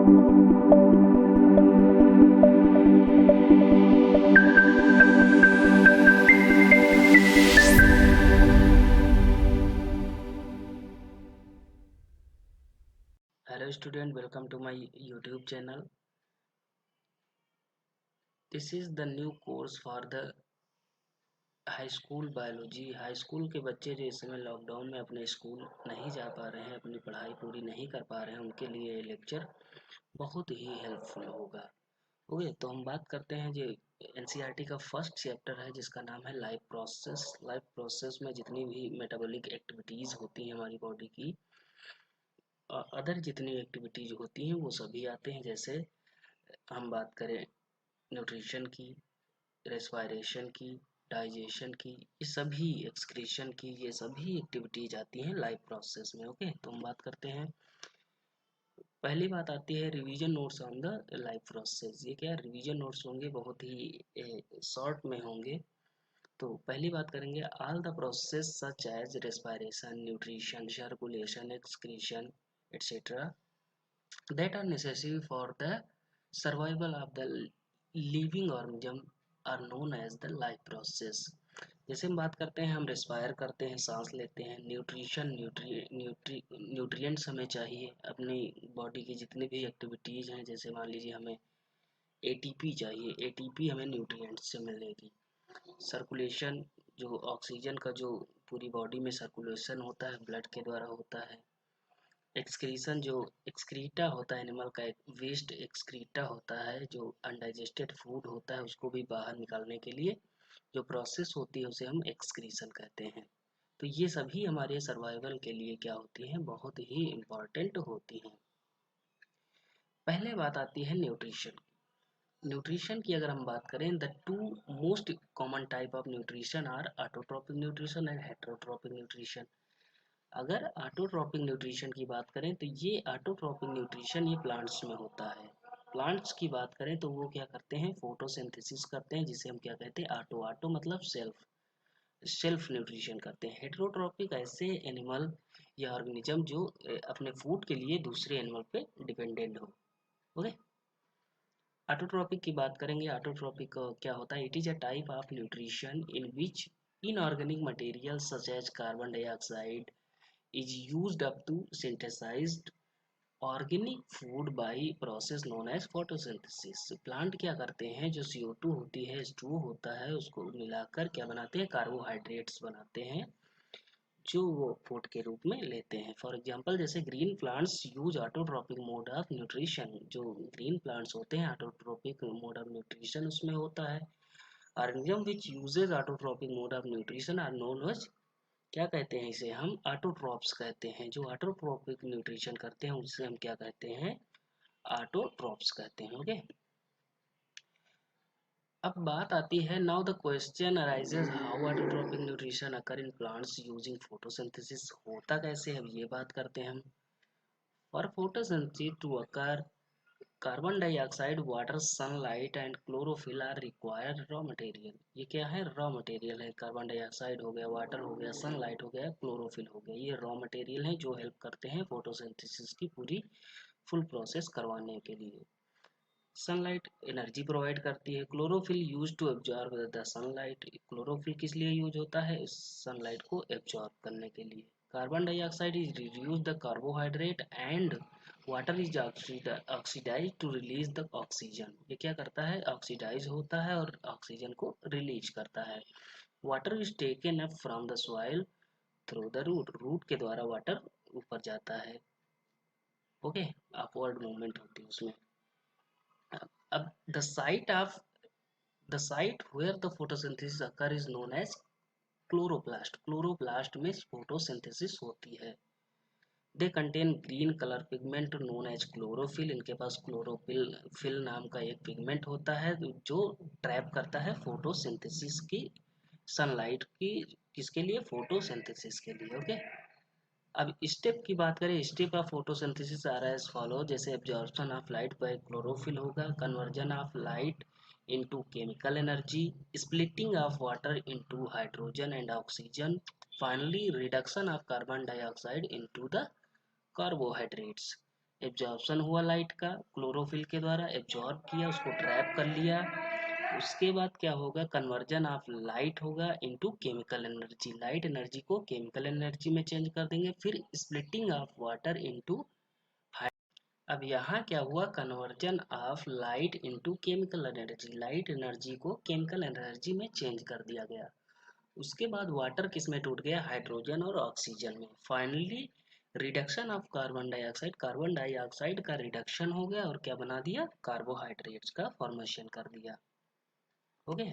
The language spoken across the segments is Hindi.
Hello student, welcome to my YouTube channel. This is the new course for the high school biology. High school के बच्चे जो इस समय लॉकडाउन में अपने स्कूल नहीं जा पा रहे हैं, अपनी पढ़ाई पूरी नहीं कर पा रहे हैं, उनके लिए ये लेक्चर बहुत ही हेल्पफुल होगा। ओके, तो हम बात करते हैं जो एनसीईआरटी का फर्स्ट चैप्टर है जिसका नाम है लाइफ प्रोसेस। लाइफ प्रोसेस में जितनी भी मेटाबॉलिक एक्टिविटीज़ होती हैं हमारी बॉडी की, अदर जितनी एक्टिविटीज़ होती हैं वो सभी आते हैं। जैसे हम बात करें न्यूट्रिशन की, रेस्पिरेशन की, डाइजेशन की, ये सभी एक्सक्रीशन की, ये सभी एक्टिविटीज आती हैं लाइफ प्रोसेस में। ओके, तो हम बात करते हैं। पहली बात आती है revision notes on the life process. ये क्या रिवीजन नोट्स होंगे, बहुत ही शॉर्ट में होंगे। तो पहली बात करेंगे all the process such as respiration, nutrition, circulation, excretion etcetera that are necessary for the survival of the living organism are known as the life process। जैसे हम बात करते हैं, हम रेस्पायर करते हैं, सांस लेते हैं, न्यूट्रिशन न्यूट्रिएंट्स हमें चाहिए अपनी बॉडी की जितनी भी एक्टिविटीज़ हैं। जैसे मान लीजिए हमें एटीपी चाहिए, एटीपी हमें न्यूट्रिएंट्स से मिलेगी। सर्कुलेशन, जो ऑक्सीजन का जो पूरी बॉडी में सर्कुलेशन होता है ब्लड के द्वारा होता है। एक्सक्रीशन, जो एक्सक्रीटा होता है एनिमल का, एक वेस्ट एक्सक्रीटा होता है जो अनडाइजेस्टेड फूड होता है, उसको भी बाहर निकालने के लिए जो प्रोसेस होती है उसे हम एक्सक्रीशन कहते हैं। तो ये सभी हमारे सर्वाइवल के लिए क्या होती हैं, बहुत ही इम्पॉर्टेंट होती हैं। पहले बात आती है न्यूट्रिशन। न्यूट्रिशन की अगर हम बात करें, the two most common type of nutrition are autotrophic nutrition and heterotrophic nutrition. अगर ऑटोट्रोपिक न्यूट्रिशन की बात करें तो ये ऑटोट्रोपिक न्यूट्रिशन ये प्लांट्स में होता है। प्लांट्स की बात करें तो वो क्या करते हैं, फोटोसिंथेसिस करते हैं, जिसे हम क्या कहते हैं, ऑटो। ऑटो मतलब सेल्फ, सेल्फ न्यूट्रिशन करते हैं। हेटेरोट्रोपिक ऐसे एनिमल या ऑर्गेनिज्म जो अपने फूड के लिए दूसरे एनिमल पे डिपेंडेंट हो। ओके, ऑटोट्रोपिक की बात करेंगे। ऑटोट्रोपिक क्या होता है, it is a type of nutrition in which inorganic material such as carbon dioxide is used up to synthesized organic food by process known as photosynthesis। Plant क्या करते हैं, जो CO2 होती है, H2O होता है, उसको मिलाकर क्या बनाते हैं, कार्बोहाइड्रेट्स बनाते हैं, जो वो फूड के रूप में लेते हैं। फॉर एग्जांपल, जैसे green plants use autotrophic mode of nutrition. जो ग्रीन प्लांट्स होते हैं ऑटोट्रोपिक मोड ऑफ न्यूट्रिशन उसमें होता है। Organism which uses autotrophic mode of nutrition are known as, क्या कहते हैं इसे, हम ऑटोट्रॉप्स कहते हैं। जो ऑटोट्रोपिक न्यूट्रिशन करते हैं उससे हम क्या कहते हैं, ऑटोट्रॉप्स कहते हैं। ओके, अब बात आती है, now the question arises how autotrophic nutrition occur in plants using photosynthesis. होता कैसे है, अब ये बात करते हैं हम। For photosynthesis to occur, carbon dioxide, water, sunlight and chlorophyll are required raw material. ये क्या है, रॉ मटेरियल है। कार्बन डाइऑक्साइड हो गया, वाटर हो गया, सनलाइट हो गया, क्लोरोफिल हो गया, ये रॉ मटेरियल है जो हेल्प करते हैं फोटोसिंथेसिस की पूरी फुल प्रोसेस करवाने के लिए। सनलाइट एनर्जी प्रोवाइड करती है। Chlorophyll use to absorb the sunlight. Chlorophyll किस लिए यूज होता है, सनलाइट को एब्जॉर्ब करने के लिए। Carbon dioxide is reduce the carbohydrate and water is oxidize to release the oxygen. ये क्या करता है, ऑक्सीडाइज होता है और ऑक्सीजन को रिलीज करता है। Water is taken up from the soil through the root. Root के द्वारा वाटर ऊपर जाता है। ओके, अपवर्ड मूवमेंट होती है उसमें। अब the site where the photosynthesis occur is known as chloroplast. Chloroplast में फोटोसिंथेसिस होती है। They contain green colour pigment known as chlorophyll. इनके पास क्लोरोफिल फिल नाम का एक पिगमेंट होता है जो ट्रैप करता है फोटोसिंथेसिस की, सनलाइट की, किसके लिए, फोटोसिंथेसिस के लिए। ओके, अब स्टेप की बात करें, स्टेप ऑफ फोटोसिंथेसिस आ रहा है एज फॉलो। जैसे absorption of light by chlorophyll होगा, conversion of light into chemical energy, splitting of water into hydrogen and oxygen, finally reduction of carbon dioxide into the carbohydrates. Absorption हुआ लाइट का क्लोरोफिल के द्वारा, एब्जॉर्ब किया, उसको ट्रैप कर लिया। उसके बाद क्या होगा, कन्वर्जन ऑफ लाइट होगा into chemical energy, light energy को केमिकल एनर्जी में चेंज कर देंगे। फिर स्प्लिटिंग ऑफ वाटर इनटू, अब यहाँ क्या हुआ, conversion of light into chemical energy, light energy को केमिकल एनर्जी में चेंज कर दिया गया। उसके बाद वाटर किस में टूट गया, हाइड्रोजन और ऑक्सीजन में। Finally reduction of carbon dioxide का रिडक्शन हो गया और क्या बना दिया, कार्बोहाइड्रेट्स का फॉर्मेशन कर दिया। ओके,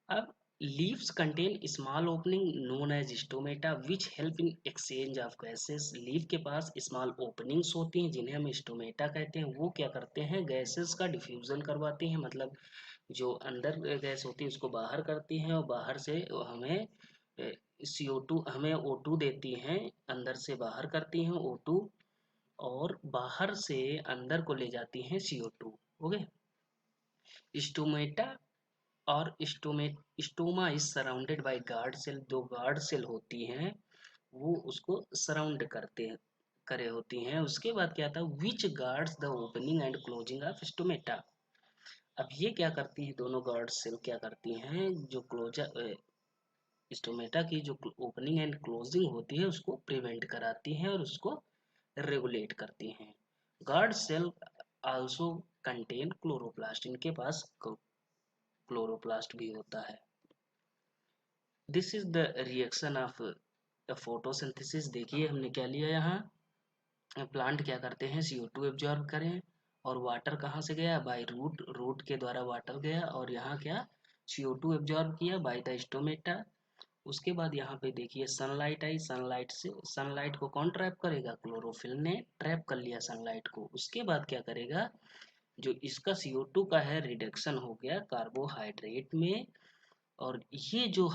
अब leaves contain small opening known as stomata which help in exchange of gases। Leaf के पास स्मॉल ओपनिंग्स होती हैं जिन्हें हम स्टोमेटा कहते हैं। वो क्या करते हैं, गैसेस का डिफ्यूजन करवाती हैं, मतलब जो अंदर गैस होती है उसको बाहर करती हैं और बाहर से हमें CO2, हमें O2 देती हैं, अंदर से बाहर करती हैं O2 और बाहर से अंदर को ले जाती हैं CO2। ओके, स्टोमेटा और stoma is surrounded by guard cell, दो गार्ड सेल होती हैं वो उसको सराउंड करते हैं, करे होती हैं। उसके बाद क्या था, which guards the opening and closing of stomata. अब ये क्या करती है, दोनों गार्ड सेल क्या करती हैं, जो क्लोजर स्टोमेटा की जो ओपनिंग एंड क्लोजिंग होती है उसको प्रिवेंट कराती हैं और उसको रेगुलेट करती हैं। Guard cell also contain chloroplast, इनके पास क्लोरोप्लास्ट भी होता है। This is the reaction of photosynthesis. देखिए हमने क्या लिया यहाँ, प्लांट क्या करते हैं, CO2 एब्जॉर्ब करें और वाटर कहाँ से गया, बाय रूट, रूट के द्वारा वाटर गया और यहाँ क्या CO2 एब्जॉर्ब किया बाय द स्टोमेटा। उसके बाद यहाँ पे देखिए सनलाइट आई, सनलाइट से, सनलाइट को कौन ट्रैप करेगा, क्लोरोफिल ने ट्रैप कर लिया सनलाइट को। उसके बाद क्या करेगा, जो इसका CO2 का है रिडक्शन हो गया कार्बोहाइड्रेट में और ये जो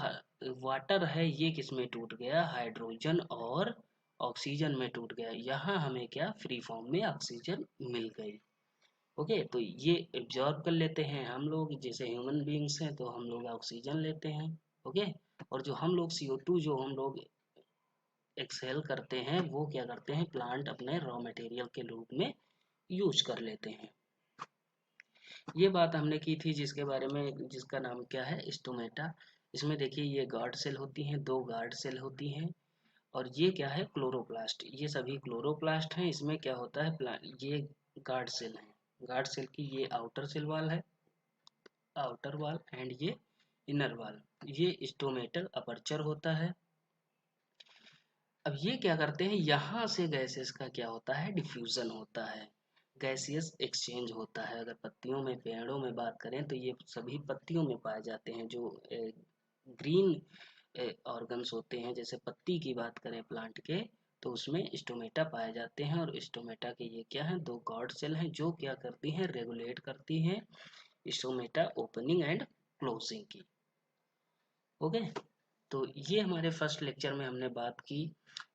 वाटर है ये किस में टूट गया, हाइड्रोजन और ऑक्सीजन में टूट गया। यहाँ हमें क्या, फ्री फॉर्म में ऑक्सीजन मिल गई। ओके, तो ये एब्जॉर्ब कर लेते हैं हम लोग, जैसे ह्यूमन बीइंग्स हैं तो हम लोग ऑक्सीजन लेते हैं। ओके, और जो हम लोग CO2 जो हम लोग एक्सहेल करते हैं वो क्या करते हैं, प्लांट अपने रॉ मटेरियल के रूप में यूज कर लेते हैं। ये बात हमने की थी जिसके बारे में, जिसका नाम क्या है, स्टोमेटा। इसमें देखिए ये गार्ड सेल होती हैं, दो गार्ड सेल होती हैं और ये क्या है, क्लोरोप्लास्ट, ये सभी क्लोरोप्लास्ट हैं। इसमें क्या होता है, ये गार्ड सेल है, गार्ड सेल की ये आउटर सेल वाल है, आउटर वाल एंड ये इनर वाल, ये स्टोमेटल अपर्चर होता है। अब ये क्या करते हैं, यहाँ से गैसेस का क्या होता है, डिफ्यूजन होता है, गैसियस एक्सचेंज होता है। अगर पत्तियों में, पेड़ों में बात करें तो ये सभी पत्तियों में पाए जाते हैं। जो ग्रीन ऑर्गन्स होते हैं, जैसे पत्ती की बात करें प्लांट के, तो उसमें स्टोमेटा पाए जाते हैं और स्टोमेटा के ये क्या है, दो गॉड सेल हैं जो क्या करती हैं, रेगुलेट करती हैं स्टोमेटा ओपनिंग एंड क्लोजिंग की। ओके, तो ये हमारे फर्स्ट लेक्चर में हमने बात की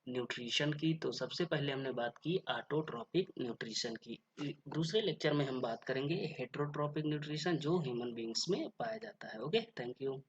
न्यूट्रिशन की। तो सबसे पहले हमने बात की ऑटोट्रॉपिक न्यूट्रिशन की। दूसरे लेक्चर में हम बात करेंगे हेटरोट्रॉपिक न्यूट्रिशन जो ह्यूमन बींग्स में पाया जाता है। Okay, thank you.